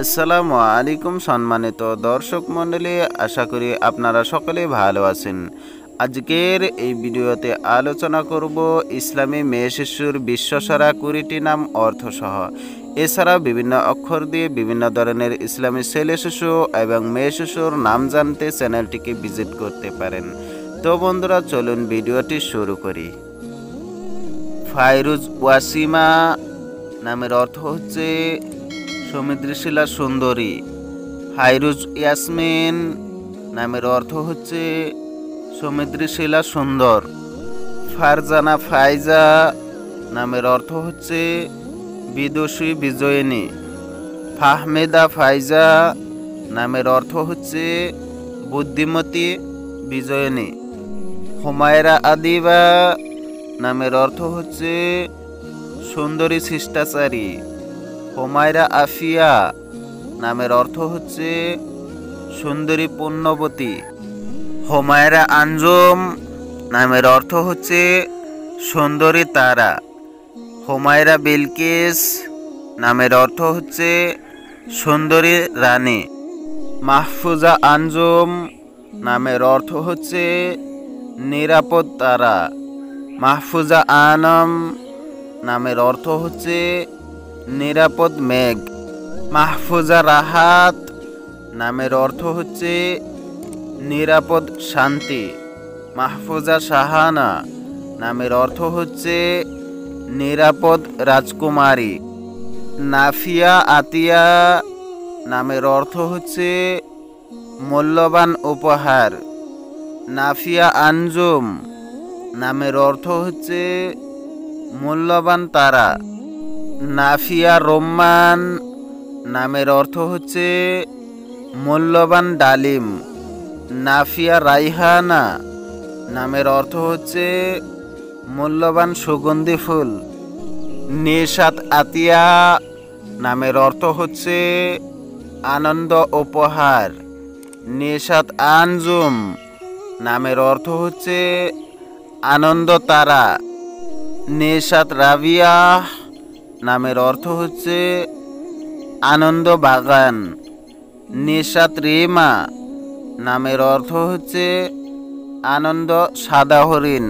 আসসালামু আলাইকুম সম্মানিত দর্শক মণ্ডলী, আশা করি আপনারা সকলে ভালো আছেন। আজকের এই ভিডিওতে আলোচনা করব ইসলামী মেয়ে শিশুর বিশ্বসেরা 20টি নাম অর্থসহ। এছাড়াও বিভিন্ন অক্ষর দিয়ে বিভিন্ন ধরনের ইসলামী ছেলে শিশু এবং মেয়ে শিশুর নাম জানতে চ্যানেলটিকে ভিজিট করতে পারেন। তো বন্ধুরা, চলুন ভিডিওটি শুরু করি। ফাইরুজ ওয়াসিমা নামের অর্থ হচ্ছে সমৃদ্ধিশীলা সুন্দরী। ফাইরুজ ইয়াসমিন নামের অর্থ হচ্ছে সমৃদ্ধিশীলা সুন্দর। ফারজানা ফাইজা নামের অর্থ হচ্ছে বিদুষী বিজয়িনী। ফাহমেদা ফাইজা নামের অর্থ হচ্ছে বুদ্ধিমতী বিজয়িনী। হুমায়রা আদিবা নামের অর্থ হচ্ছে সুন্দরী শিষ্টাচারী। হুমায়রা আফিয়া নামের অর্থ হচ্ছে সুন্দরী পুণ্যবতী। হুমায়রা আঞ্জুম নামের অর্থ হচ্ছে সুন্দরী তারা। হুমায়রা বিলকিস নামের অর্থ হচ্ছে সুন্দরী রানী। মাহফুজা আঞ্জুম নামের অর্থ হচ্ছে নিরাপদ তারা। মাহফুজা আনম নামের অর্থ হচ্ছে নিরাপদ মেঘ। মাহফুজা রাহাত নামের অর্থ হচ্ছে নিরাপদ শান্তি। মাহফুজা শাহানা নামের অর্থ হচ্ছে নিরাপদ রাজকুমারী। নাফিয়া আতিয়া নামের অর্থ হচ্ছে মূল্যবান উপহার। নাফিয়া আঞ্জুম নামের অর্থ হচ্ছে মূল্যবান তারা। নাফিয়া রোম্মান নামের অর্থ হচ্ছে মূল্যবান ডালিম। নাফিয়া রাইহানা নামের অর্থ হচ্ছে মূল্যবান সুগন্ধি ফুল। নিশাত আতিয়া নামের অর্থ হচ্ছে আনন্দ উপহার। নিশাত আঞ্জুম নামের অর্থ হচ্ছে আনন্দ তারা। নিশাত রাবিয়া নামের অর্থ হচ্ছে আনন্দ বাগান। নিশাত রিমা নামের অর্থ হচ্ছে আনন্দ সাদা হরিণ।